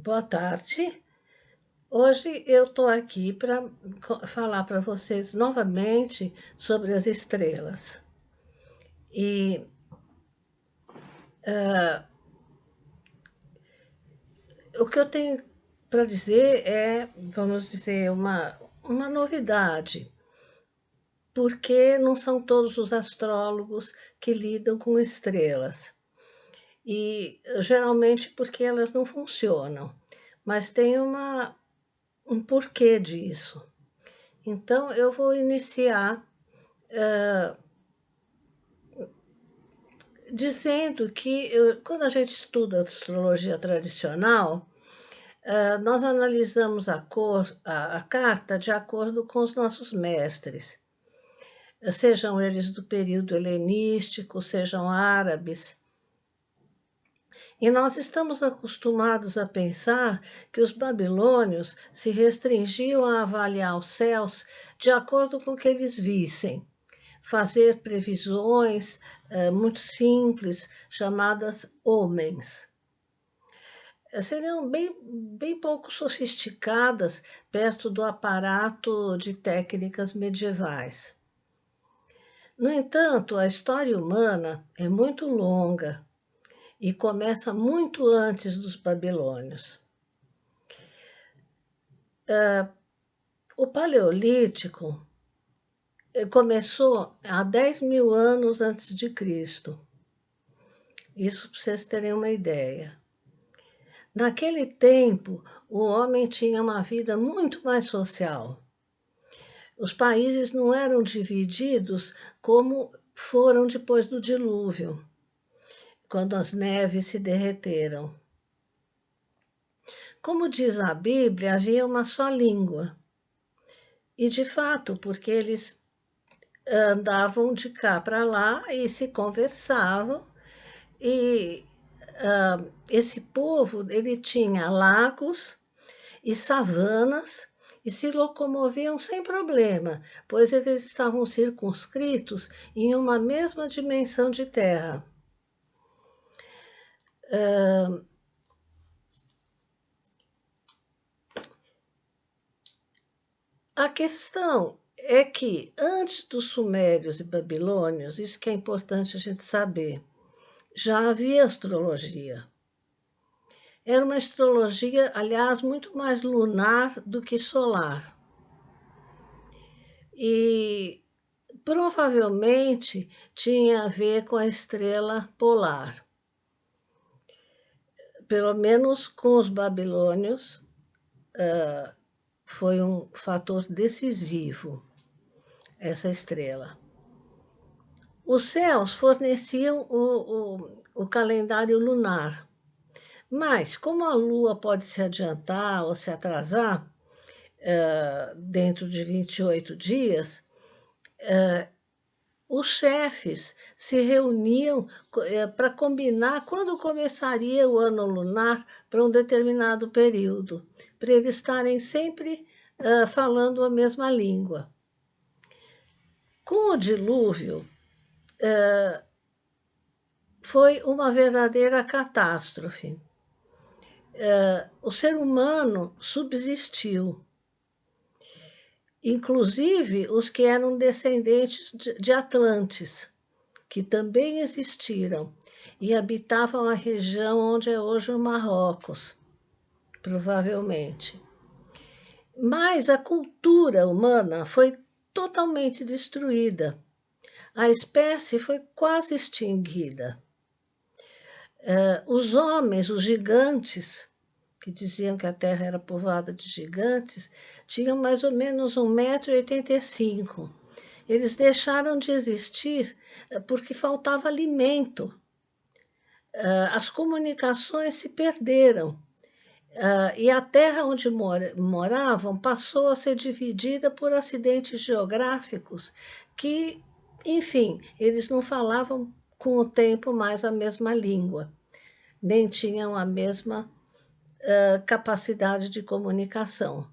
Boa tarde. Hoje eu estou aqui para falar para vocês novamente sobre as estrelas. E o que eu tenho para dizer é, vamos dizer, uma novidade, porque não são todos os astrólogos que lidam com estrelas. E geralmente porque elas não funcionam, mas tem um porquê disso. Então eu vou iniciar dizendo que quando a gente estuda astrologia tradicional, nós analisamos a carta de acordo com os nossos mestres, sejam eles do período helenístico, sejam árabes. E nós estamos acostumados a pensar que os babilônios se restringiam a avaliar os céus de acordo com o que eles vissem, fazer previsões muito simples, chamadas homens. Seriam bem pouco sofisticadas perto do aparato de técnicas medievais. No entanto, a história humana é muito longa e começa muito antes dos babilônios. O Paleolítico começou há 10 mil anos antes de Cristo. Isso para vocês terem uma ideia. Naquele tempo, o homem tinha uma vida muito mais social. Os países não eram divididos como foram depois do dilúvio, quando as neves se derreteram. Como diz a Bíblia, havia uma só língua. E, de fato, porque eles andavam de cá para lá e se conversavam, e esse povo ele tinha lagos e savanas e se locomoviam sem problema, pois eles estavam circunscritos em uma mesma dimensão de terra. A questão é que, antes dos sumérios e babilônios, isso que é importante a gente saber, já havia astrologia. Era uma astrologia, aliás, muito mais lunar do que solar. E provavelmente tinha a ver com a estrela polar. Pelo menos com os babilônios, foi um fator decisivo, essa estrela. Os céus forneciam o calendário lunar, mas como a Lua pode se adiantar ou se atrasar, dentro de 28 dias, os chefes se reuniam para combinar quando começaria o ano lunar para um determinado período, para eles estarem sempre falando a mesma língua. Com o dilúvio, foi uma verdadeira catástrofe. O ser humano subsistiu, inclusive os que eram descendentes de Atlantes, que também existiram e habitavam a região onde é hoje o Marrocos, provavelmente. Mas a cultura humana foi totalmente destruída. A espécie foi quase extinguida. Os homens, os gigantes, que diziam que a Terra era povoada de gigantes, tinham mais ou menos 1,85 m. Eles deixaram de existir porque faltava alimento. As comunicações se perderam. E a terra onde moravam passou a ser dividida por acidentes geográficos que, enfim, eles não falavam com o tempo mais a mesma língua, nem tinham a mesma capacidade de comunicação.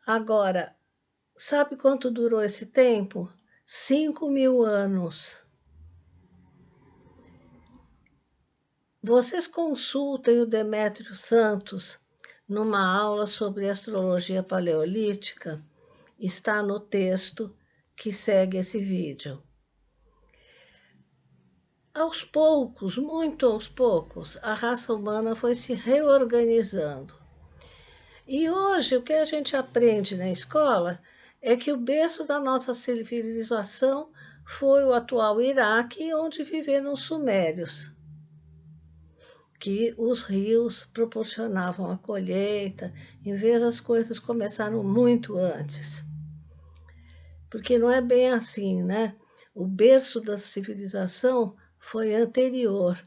Agora, sabe quanto durou esse tempo? 5 mil anos. Vocês consultem o Demétrio Santos numa aula sobre astrologia paleolítica, está no texto que segue esse vídeo. Aos poucos, muito aos poucos, a raça humana foi se reorganizando. E hoje o que a gente aprende na escola é que o berço da nossa civilização foi o atual Iraque, onde viveram os sumérios, que os rios proporcionavam a colheita, em vez as coisas começaram muito antes. Porque não é bem assim, né? O berço da civilização foi anterior,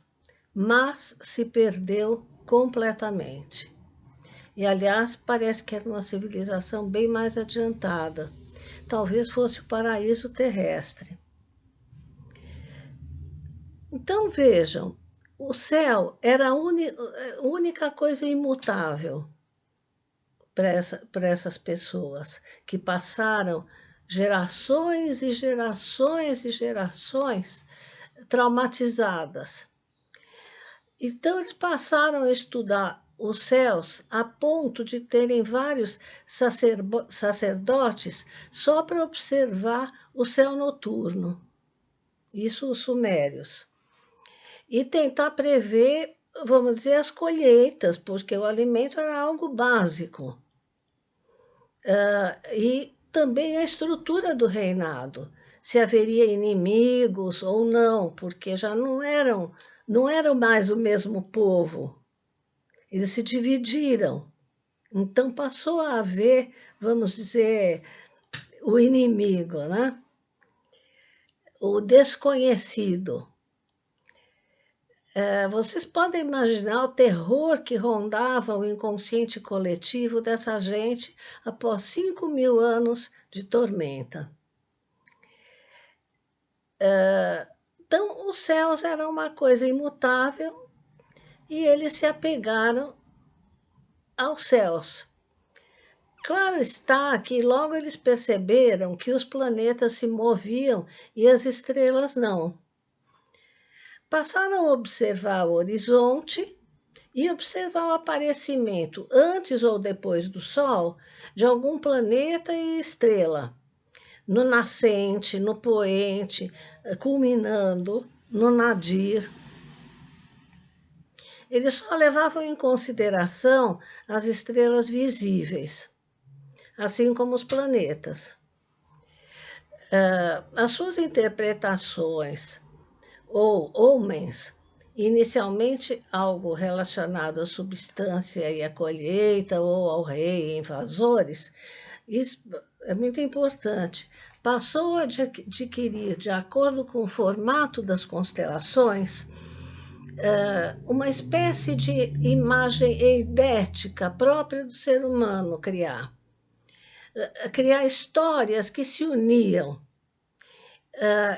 mas se perdeu completamente. E, aliás, parece que era uma civilização bem mais adiantada. Talvez fosse o paraíso terrestre. Então, vejam, o céu era a única coisa imutável para essas pessoas que passaram gerações e gerações e gerações traumatizadas. Então, eles passaram a estudar os céus a ponto de terem vários sacerdotes só para observar o céu noturno. Isso os sumérios. E tentar prever, vamos dizer, as colheitas, porque o alimento era algo básico. E também a estrutura do reinado, se haveria inimigos ou não, porque já não eram mais o mesmo povo. Eles se dividiram. Então passou a haver, vamos dizer, o inimigo, né? O desconhecido. Vocês podem imaginar o terror que rondava o inconsciente coletivo dessa gente após 5.000 anos de tormenta. Então, os céus eram uma coisa imutável e eles se apegaram aos céus. Claro está que logo eles perceberam que os planetas se moviam e as estrelas não. Passaram a observar o horizonte e observar o aparecimento, antes ou depois do Sol, de algum planeta e estrela, no nascente, no poente, culminando no nadir. Eles só levavam em consideração as estrelas visíveis, assim como os planetas. As suas interpretações ou homens, inicialmente algo relacionado à substância e à colheita ou ao rei e invasores, isso é muito importante. Passou a adquirir, de acordo com o formato das constelações, uma espécie de imagem eidética própria do ser humano criar. Criar histórias que se uniam.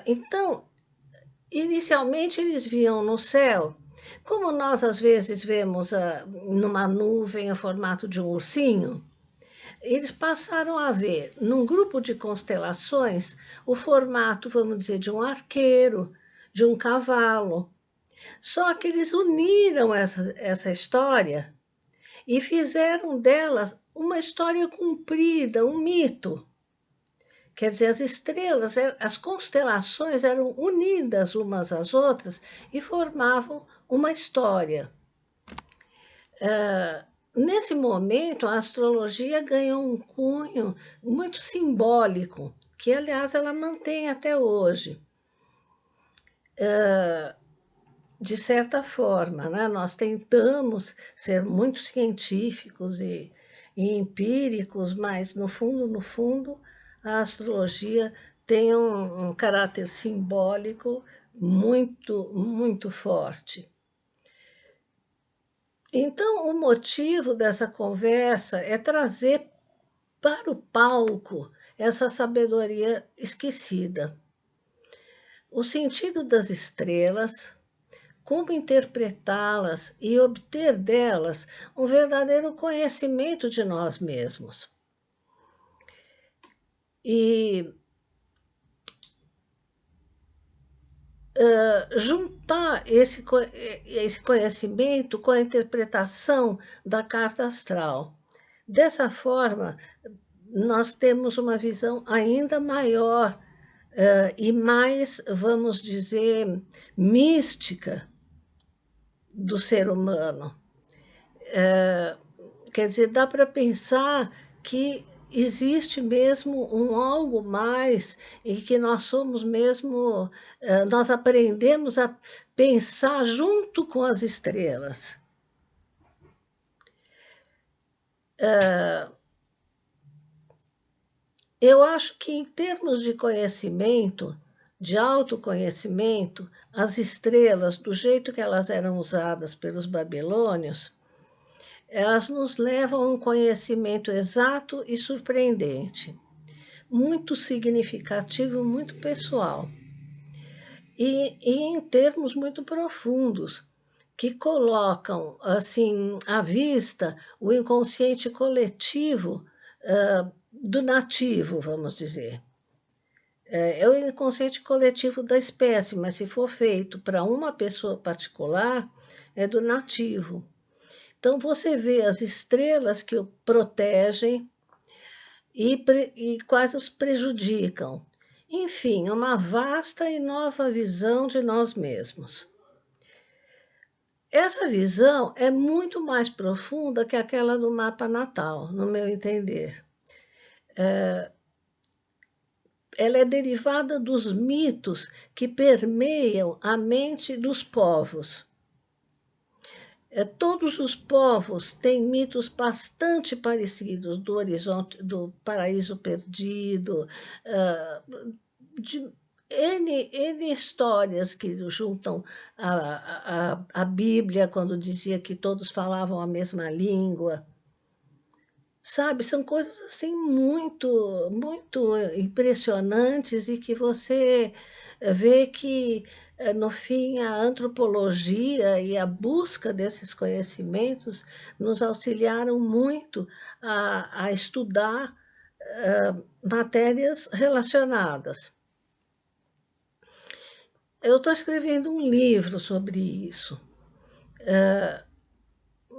Então, inicialmente, eles viam no céu, como nós às vezes vemos numa nuvem o formato de um ursinho, eles passaram a ver, num grupo de constelações, o formato, vamos dizer, de um arqueiro, de um cavalo. Só que eles uniram essa história e fizeram delas uma história comprida, um mito. Quer dizer, as estrelas, as constelações eram unidas umas às outras e formavam uma história. Nesse momento, a astrologia ganhou um cunho muito simbólico, que, aliás, ela mantém até hoje. De certa forma, né? Nós tentamos ser muito científicos e empíricos, mas, no fundo, a astrologia tem um caráter simbólico muito, muito forte. Então, o motivo dessa conversa é trazer para o palco essa sabedoria esquecida. O sentido das estrelas, como interpretá-las e obter delas um verdadeiro conhecimento de nós mesmos. E juntar esse conhecimento com a interpretação da carta astral. Dessa forma, nós temos uma visão ainda maior e mais, vamos dizer, mística do ser humano. Quer dizer, dá para pensar que existe mesmo um algo mais e que nós somos mesmo, nós aprendemos a pensar junto com as estrelas. Eu acho que, em termos de conhecimento, de autoconhecimento, as estrelas, do jeito que elas eram usadas pelos babilônios, elas nos levam a um conhecimento exato e surpreendente, muito significativo, muito pessoal, e em termos muito profundos, que colocam assim à vista o inconsciente coletivo do nativo, vamos dizer. É o inconsciente coletivo da espécie, mas se for feito para uma pessoa particular, é do nativo. Então, você vê as estrelas que o protegem e quais os prejudicam. Enfim, uma vasta e nova visão de nós mesmos. Essa visão é muito mais profunda que aquela do mapa natal, no meu entender. Ela é derivada dos mitos que permeiam a mente dos povos. Todos os povos têm mitos bastante parecidos do horizonte, do paraíso perdido, de N histórias que juntam a Bíblia, quando dizia que todos falavam a mesma língua. Sabe, são coisas assim muito impressionantes e que você vê que, no fim, a antropologia e a busca desses conhecimentos nos auxiliaram muito a estudar matérias relacionadas. Eu estou escrevendo um livro sobre isso.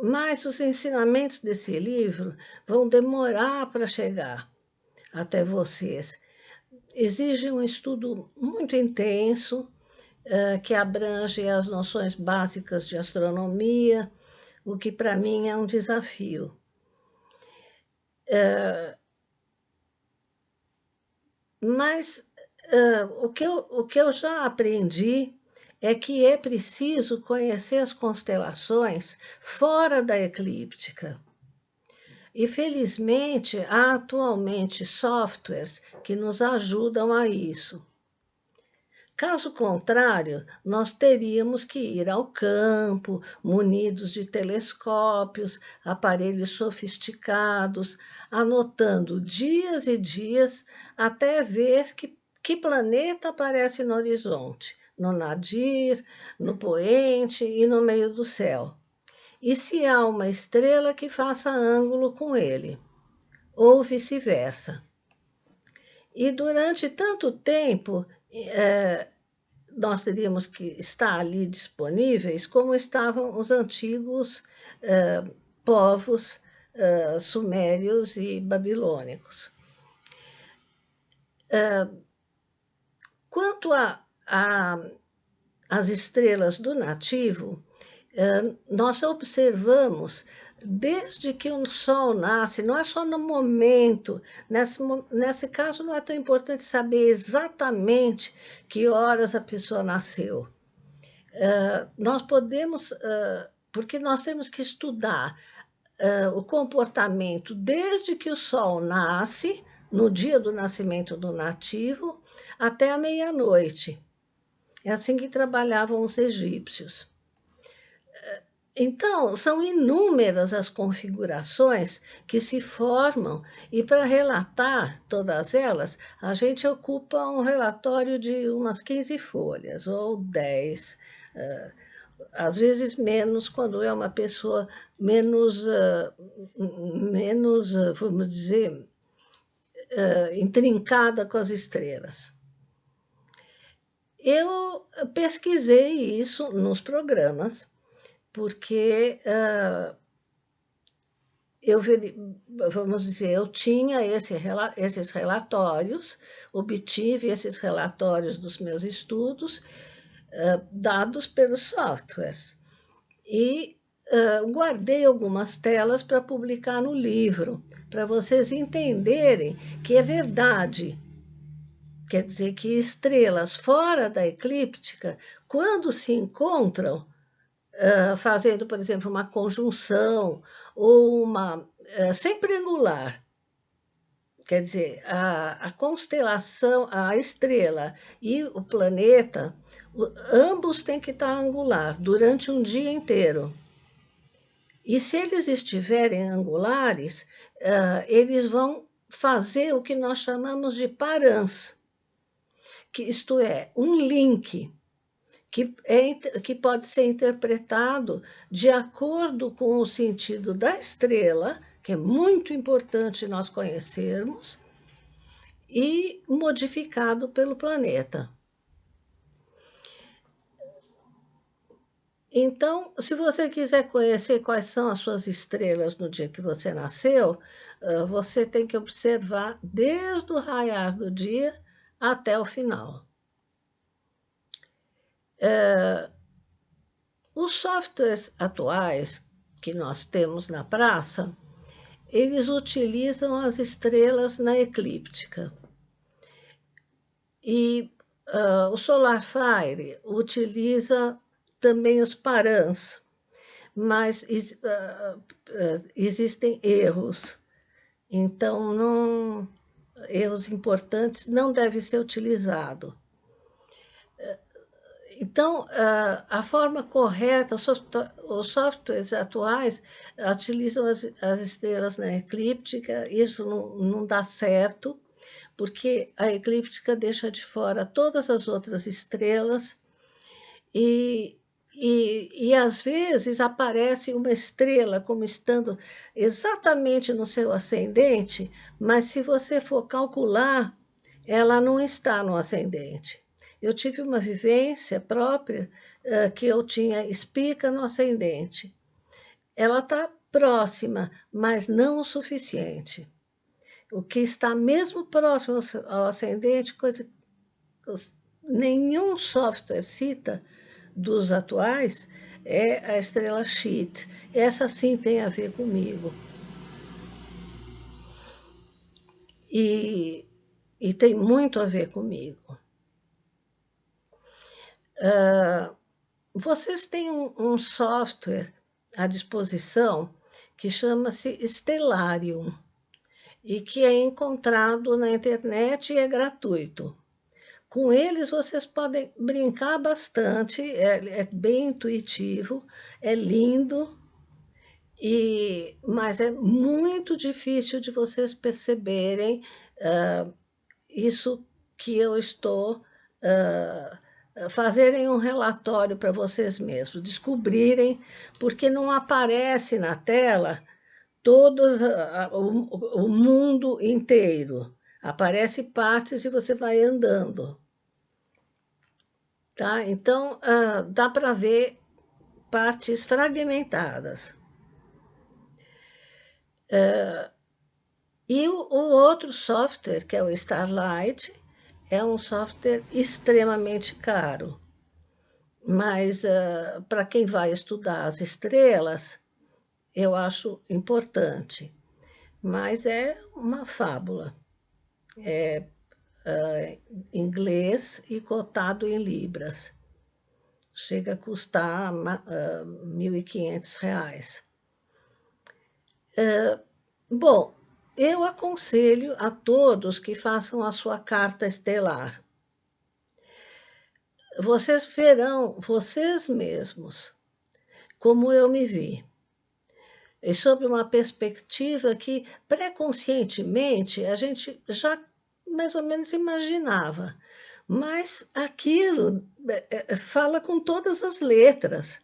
Mas os ensinamentos desse livro vão demorar para chegar até vocês. Exige um estudo muito intenso, que abrange as noções básicas de astronomia, o que para mim é um desafio. Mas o que eu já aprendi é que é preciso conhecer as constelações fora da eclíptica. E, felizmente, há atualmente softwares que nos ajudam a isso. Caso contrário, nós teríamos que ir ao campo, munidos de telescópios, aparelhos sofisticados, anotando dias e dias até ver que planeta aparece no horizonte, no nadir, no poente e no meio do céu. E se há uma estrela que faça ângulo com ele, ou vice-versa. E durante tanto tempo, nós teríamos que estar ali disponíveis como estavam os antigos povos sumérios e babilônicos. Quanto às estrelas do nativo, nós observamos desde que o Sol nasce, não é só no momento, nesse caso não é tão importante saber exatamente que horas a pessoa nasceu. Nós podemos, porque nós temos que estudar o comportamento desde que o Sol nasce, no dia do nascimento do nativo, até a meia-noite. É assim que trabalhavam os egípcios. Então, são inúmeras as configurações que se formam, e para relatar todas elas, a gente ocupa um relatório de umas 15 folhas, ou 10, às vezes menos, quando é uma pessoa menos, vamos dizer, intrincada com as estrelas. Eu pesquisei isso nos programas, porque eu vamos dizer, eu tinha esses relatórios, obtive esses relatórios dos meus estudos, dados pelos softwares. E guardei algumas telas para publicar no livro, para vocês entenderem que é verdade. Quer dizer que estrelas fora da eclíptica, quando se encontram, fazendo, por exemplo, uma conjunção ou uma sempre angular, quer dizer, a constelação, a estrela e o planeta, ambos têm que estar angular durante um dia inteiro. E se eles estiverem angulares, eles vão fazer o que nós chamamos de parans, que isto é, um link que pode ser interpretado de acordo com o sentido da estrela, que é muito importante nós conhecermos, e modificado pelo planeta. Então, se você quiser conhecer quais são as suas estrelas no dia que você nasceu, você tem que observar desde o raiar do dia até o final. Os softwares atuais que nós temos na praça, eles utilizam as estrelas na eclíptica. E o SolarFire utiliza também os parans, mas existem erros. Então, erros importantes não devem ser utilizados. Então, a forma correta, os softwares atuais utilizam as estrelas na eclíptica, isso não dá certo, porque a eclíptica deixa de fora todas as outras estrelas e às vezes aparece uma estrela como estando exatamente no seu ascendente, mas se você for calcular, ela não está no ascendente. Eu tive uma vivência própria que eu tinha espica no ascendente. Ela está próxima, mas não o suficiente. O que está mesmo próximo ao ascendente, coisa nenhum software cita dos atuais, é a estrela Sheet. Essa sim tem a ver comigo. E tem muito a ver comigo. Vocês têm um software à disposição que chama-se Stellarium e que é encontrado na internet e é gratuito. Com eles vocês podem brincar bastante, é bem intuitivo, é lindo, mas é muito difícil de vocês perceberem isso que eu estou fazerem um relatório para vocês mesmos, descobrirem, porque não aparece na tela o mundo inteiro. Aparece partes e você vai andando. Tá? Então, dá para ver partes fragmentadas. E o outro software, que é o Starlight, é um software extremamente caro. Mas, para quem vai estudar as estrelas, eu acho importante. Mas é uma fábula. É inglês e cotado em libras. Chega a custar R$ 1.500. Bom, eu aconselho a todos que façam a sua carta estelar. Vocês verão, vocês mesmos, como eu me vi. E sob uma perspectiva que, pré-conscientemente, a gente já mais ou menos imaginava. Mas aquilo fala com todas as letras.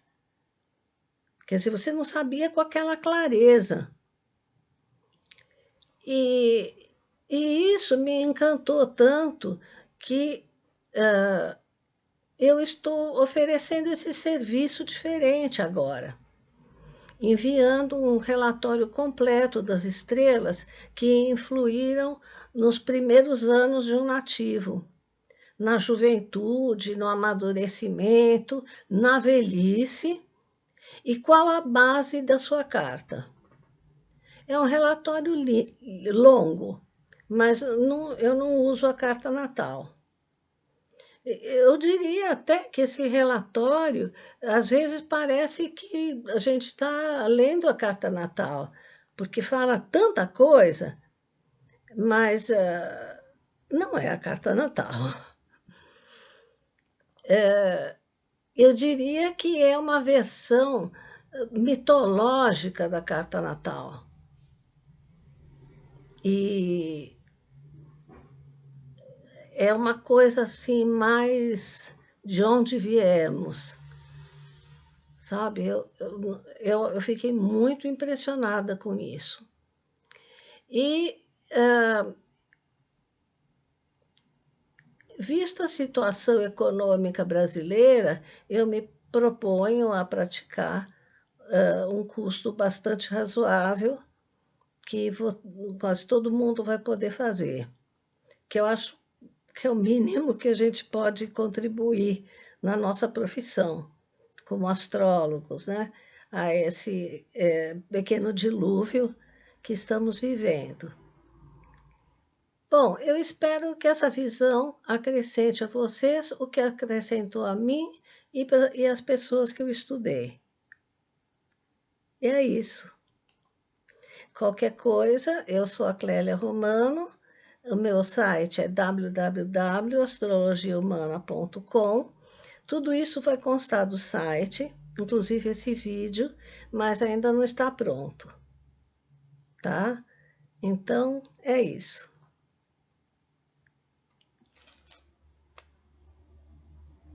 Quer dizer, você não sabia com aquela clareza. E isso me encantou tanto que eu estou oferecendo esse serviço diferente agora, enviando um relatório completo das estrelas que influíram nos primeiros anos de um nativo, na juventude, no amadurecimento, na velhice, e qual a base da sua carta. É um relatório longo, mas eu não uso a carta natal. Eu diria até que esse relatório, às vezes, parece que a gente está lendo a carta natal, porque fala tanta coisa, mas não é a carta natal. Eu diria que é uma versão mitológica da carta natal. E é uma coisa assim mais de onde viemos, sabe? Eu fiquei muito impressionada com isso. E, vista a situação econômica brasileira, eu me proponho a praticar um custo bastante razoável, que quase todo mundo vai poder fazer, que eu acho que é o mínimo que a gente pode contribuir na nossa profissão, como astrólogos, né? A esse pequeno dilúvio que estamos vivendo. Bom, eu espero que essa visão acrescente a vocês o que acrescentou a mim e as pessoas que eu estudei. E é isso. Qualquer coisa, eu sou a Clélia Romano, o meu site é www.astrologiahumana.com. Tudo isso vai constar do site, inclusive esse vídeo, mas ainda não está pronto, tá? Então, é isso.